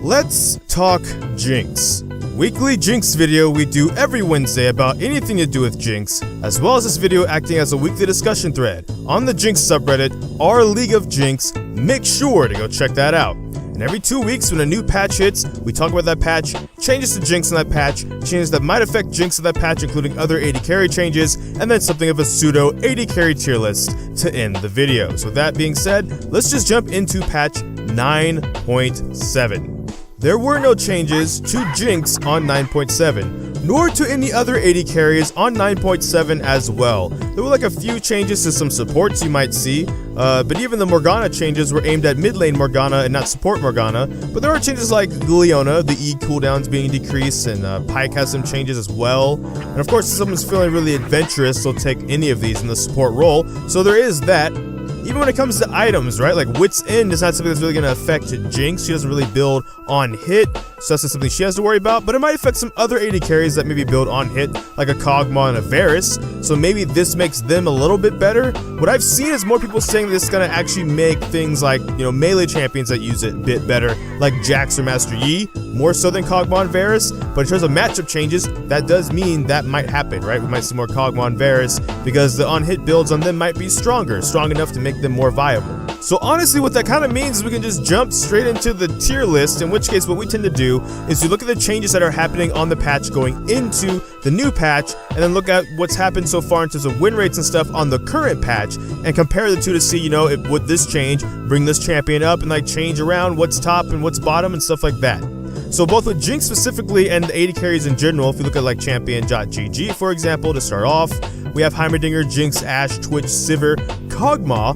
Let's talk Jinx. Weekly Jinx video we do every Wednesday about anything to do with Jinx, as well as this video acting as a weekly discussion thread on the Jinx subreddit, our League of Jinx. Make sure to go check that out. And every 2 weeks when a new patch hits, we talk about that patch, changes to Jinx in that patch, changes that might affect Jinx in that patch including other AD carry changes, and then something of a pseudo AD carry tier list to end the video. So with that being said, let's just jump into patch 9.7. There were no changes to Jinx on 9.7, nor to any other AD carries on 9.7 as well. There were like a few changes to some supports you might see, but even the Morgana changes were aimed at mid lane Morgana and not support Morgana. But there are changes like Leona, the E cooldowns being decreased, and Pyke has some changes as well. And of course, if someone's feeling really adventurous, they'll take any of these in the support role, so there is that. Even when it comes to items, right, like Wits End is not something that's really going to affect Jinx. She doesn't really build on hit, so that's not something she has to worry about, but it might affect some other AD carries that maybe build on hit, like a Kog'Maw and a Varus, so maybe this makes them a little bit better. What I've seen is more people saying this is going to actually make things like, melee champions that use it a bit better, like Jax or Master Yi, more so than Kog'Maw and Varus. But in terms of matchup changes, that does mean that might happen, right? We might see more Kog'Maw and Varus because the on-hit builds on them might be strong enough to make them more viable. So honestly, what that kind of means is we can just jump straight into the tier list, in which case what we tend to do is you look at the changes that are happening on the patch going into the new patch, and then look at what's happened so far in terms of win rates and stuff on the current patch, and compare the two to see, would this change bring this champion up and like change around what's top and what's bottom and stuff like that. So both with Jinx specifically and the AD carries in general, if you look at like champion.gg for example, to start off, we have Heimerdinger, Jinx, Ashe, Twitch, Sivir, Kog'Maw,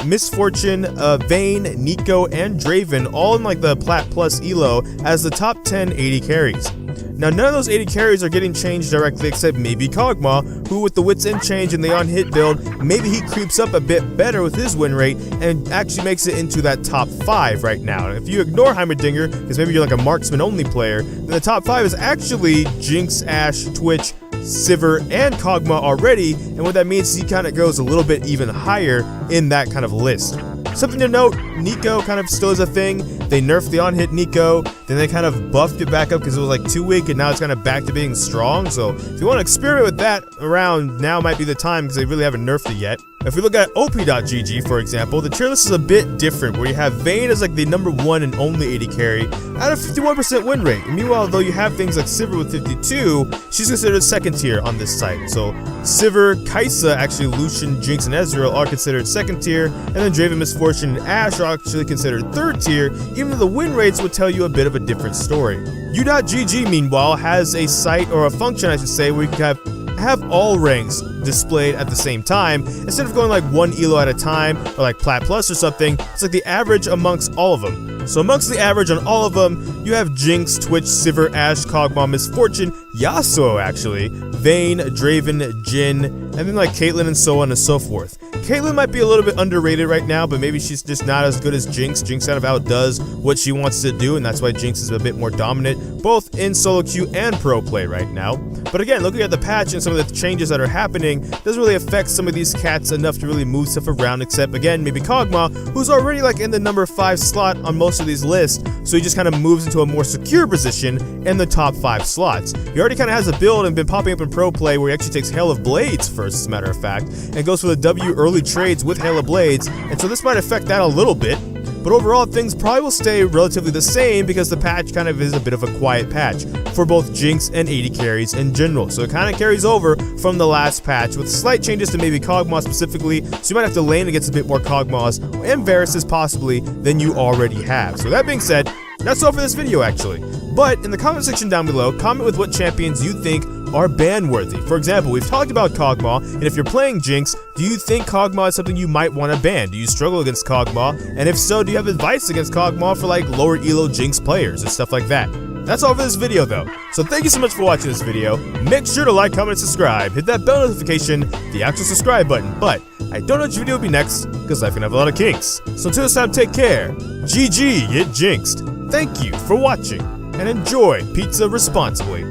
Misfortune, Vayne, Neeko, and Draven all in like the Plat Plus Elo as the top 10 AD carries. Now none of those AD carries are getting changed directly except maybe Kog'Maw, who with the Wits End change and the on-hit build, maybe he creeps up a bit better with his win rate and actually makes it into that top 5 right now. And if you ignore Heimerdinger, because maybe you're like a marksman only player, then the top 5 is actually Jinx, Ashe, Twitch, Sivir, and Kog'Maw already, and what that means is he kind of goes a little bit even higher in that kind of list. Something to note, Neeko kind of still is a thing. They nerfed the on-hit Neeko, then they kind of buffed it back up because it was like too weak, and now it's kind of back to being strong. So if you want to experiment with that around, now might be the time because they really haven't nerfed it yet. If we look at op.gg for example, the tier list is a bit different, where you have Vayne as like the #1 and only AD carry at a 51% win rate. And meanwhile, though you have things like Sivir with 52, she's considered second tier on this site. So Sivir, Kai'Sa, actually Lucian, Jinx, and Ezreal are considered second tier, and then Draven, Misfortune, and Ashe are actually considered third tier, even though the win rates would tell you a bit of a different story. U.GG meanwhile has a site, or a function I should say, where you can have all ranks displayed at the same time. Instead of going like one elo at a time or like Plat Plus or something, it's like the average amongst all of them. So amongst the average on all of them, you have Jinx, Twitch, Sivir, Ashe, Kog'Maw, Misfortune, Yasuo actually, Vayne, Draven, Jhin, and then like Caitlyn and so on and so forth. Caitlyn might be a little bit underrated right now, but maybe she's just not as good as Jinx. Jinx kind of outdoes what she wants to do, and that's why Jinx is a bit more dominant, both in solo queue and pro play right now. But again, looking at the patch and some of the changes that are happening, doesn't really affect some of these cats enough to really move stuff around, except again, maybe Kog'Maw, who's already like in the number 5 slot on most of these lists, so he just kind of moves into a more secure position in the top 5 slots. He already kind of has a build and been popping up in pro play where he actually takes Hail of Blades first, as a matter of fact, and goes for the W early trades with Hail of Blades, and so this might affect that a little bit. But overall, things probably will stay relatively the same because the patch kind of is a bit of a quiet patch for both Jinx and AD carries in general. So it kind of carries over from the last patch with slight changes to maybe Kog'Maw specifically, so you might have to lane against a bit more Kog'Maws and Varuses possibly than you already have. So that being said, that's all for this video actually. But in the comment section down below, comment with what champions you think are ban worthy. For example, we've talked about Kog'Maw, and if you're playing Jinx, do you think Kog'Maw is something you might want to ban? Do you struggle against Kog'Maw? And if so, do you have advice against Kog'Maw for like lower elo Jinx players and stuff like that? That's all for this video though. So thank you so much for watching this video. Make sure to like, comment, and subscribe. Hit that bell notification, the actual subscribe button. But I don't know which video will be next, because life can have a lot of kinks. So until this time, take care. GG, get jinxed. Thank you for watching, and enjoy pizza responsibly.